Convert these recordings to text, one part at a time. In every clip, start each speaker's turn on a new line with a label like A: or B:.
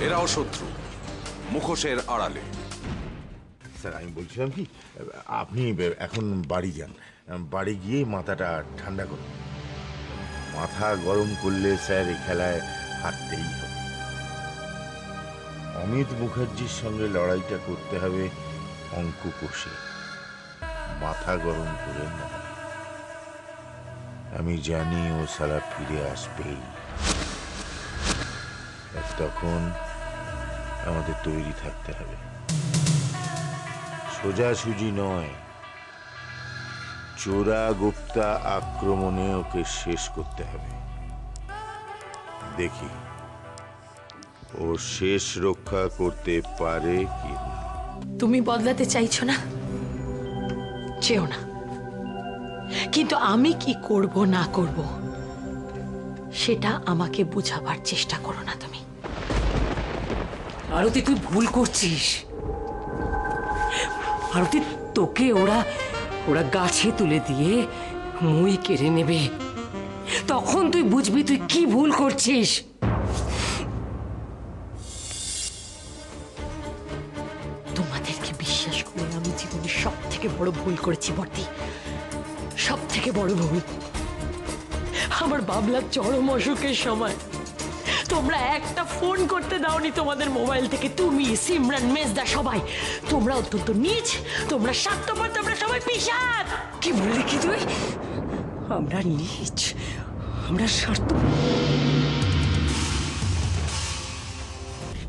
A: এরাও শত্রু, মুখোশের আড়ালে।
B: স্যার আমি বলছিলাম কি, আপনি এখন বাড়ি যান, বাড়ি গিয়ে মাথাটা ঠান্ডা করুন। মাথা গরম করলে স্যার এই খেলায় হারতেই হবে। অমিত মুখার্জির সঙ্গে লড়াইটা করতে হবে অঙ্ক কষে, মাথা গরম করে না। আমি জানি ও সালা ফিরে আসবেই, তখন আমাদের তৈরি থাকতে হবে। সোজাসুজি নয়, চোরা গুপ্তা আক্রমণে ওকে শেষ করতে হবে। দেখি ও শেষ রক্ষা করতে পারে কি না।
C: তুমি বদলাতে চাইছো না, চেও না, কিন্তু আমি কি করব না করব সেটা আমাকে বুঝাবার চেষ্টা করো না তুমি।
D: আরতি তুই ভুল করছিস। আরতি তোকে ওরা ওরা গাছে তুলে দিয়ে মই কেড়ে নেবে, তখন তুই বুঝবি তুই কি ভুল করছিস।
C: তোমাদেরকে বিশ্বাস করে আমি জীবনে সব থেকে বড় ভুল করেছি বর্দি, সব থেকে বড় ভুল। আমার বাবলার চরম অসুখের সময় তোমরা একটা ফোন করতে দাওনি তোমাদের মোবাইল থেকে। তুমি, সিমরান, মেজদা সবাই তোমরা অত্যন্ত নীচ, তোমরা স্বার্থপর, তোমরা সবাই পিশাচ।
D: কি বললি কি তুই? আমরা নীচ, আমরা স্বার্থ।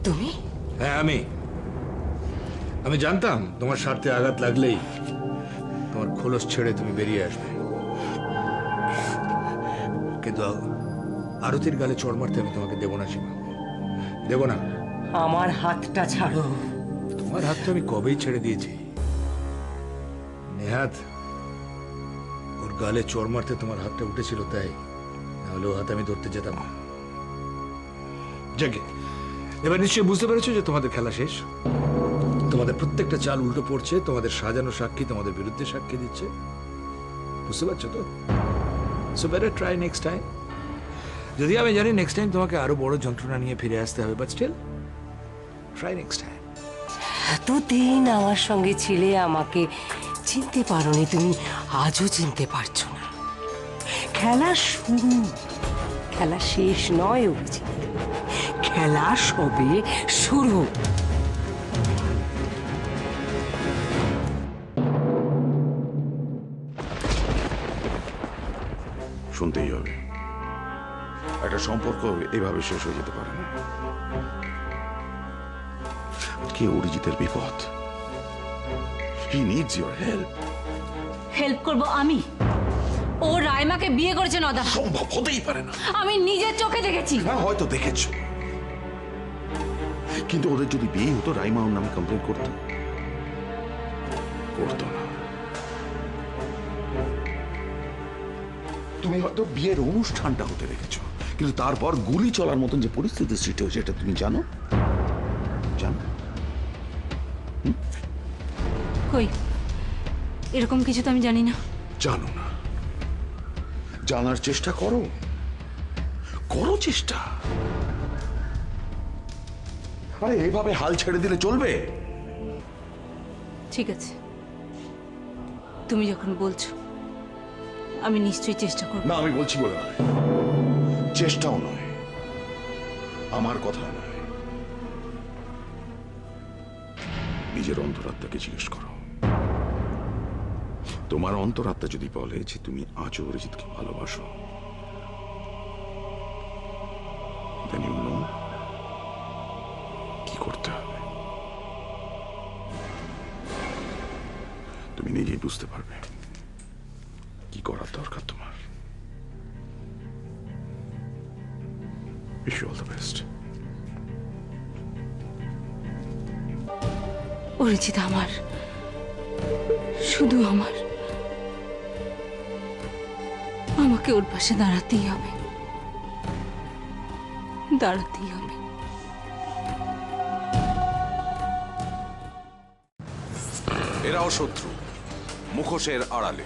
D: তুমি?
E: হ্যাঁ আমি জানতাম তোমার স্বার্থে আঘাত লাগলেই তোমার খোলস ছেড়ে তুমি বেরিয়ে আসবে, কিন্তু আরতির গালে চড় মারতে আমি তোমাকে দেব না সীমা, দেব না।
D: আমার হাতটা ছাড়ো।
E: তোমার হাতটা আমি কবেই ছেড়ে দিয়েছি। নেহাত ওর গালে চড় মারতে তোমার হাতটা উঠেছিল, তাই নাহলে ও হাত আমি ধরতে যেতাম না। যাকে এবার নিশ্চয়ই বুঝতে পেরেছো যে তোমাদের খেলা শেষ। তোমাদের প্রত্যেকটা চাল উল্টো পড়ছে, তোমাদের সাজানো সাক্ষী তোমাদের বিরুদ্ধে সাক্ষী দিচ্ছে। বুঝতে পারছো তো? So better try next time. যদি আমি জানি নেক্সট টাইম তোমাকে আরো বড় যন্ত্রণা নিয়ে ফিরে আসতে হবে, but still try next time.
D: এতদিন আমার সঙ্গে ছিলে, আমাকে চিনতে পারোনি তুমি, আজও চিনতে পারছো না। খেলা শুরু, খেলা শেষ নয় অভিজিৎ, খেলা সবে শুরু।
A: শুনতেই হবে, একটা সম্পর্ক এভাবে শেষ হয়ে যেতে পারে না। কে অরিজিতের বিপদ? He needs your help.
F: Help করব আমি? ও রাইমাকে বিয়ে করেছে নদা।
A: সম্ভব হতেই পারে না।
F: আমি নিজের চোখে দেখেছি।
A: হ্যাঁ হয়তো দেখেছো, কিন্তু ওদের যদি বিয়ে হতো রাইমা ওর নামে কমপ্লেন করতো? করতো না। তুমি হয়তো বিয়ের অনুষ্ঠানটা হতে দেখেছো, কিন্তু তারপর গুলি চলার মতন যে পরিস্থিতি সৃষ্টি হয়েছে এটা তুমি জানো? জানো?
F: কই এরকম কিছু তো আমি জানি না।
A: জানো না? জানার চেষ্টা করো, করো চেষ্টা। আরে এইভাবে হাল ছেড়ে দিলে চলবে?
F: ঠিক আছে, তুমি যখন বলছো আমি নিশ্চয়ই চেষ্টা করব।
A: না, আমি বলছি বলে নয়, চেষ্টাও নয়, আমার কথা নয়, নিজের অন্তরাত্মাকে জিজ্ঞেস করো। তোমার অন্তরাত্মা যদি বলে যে তুমি আজও অরিজিৎকে ভালোবাসো, then you know কি করতে হবে। তুমি নিজেই বুঝতে পারবে কি করার দরকার তোমার। Wish you all the best.
F: Arijit আমার, শুধু আমার। আমাকে ওর পাশে দাঁড়াতেই হবে, দাঁড়াতেই হবে।
A: এরাও শত্রু, মুখোশের আড়ালে।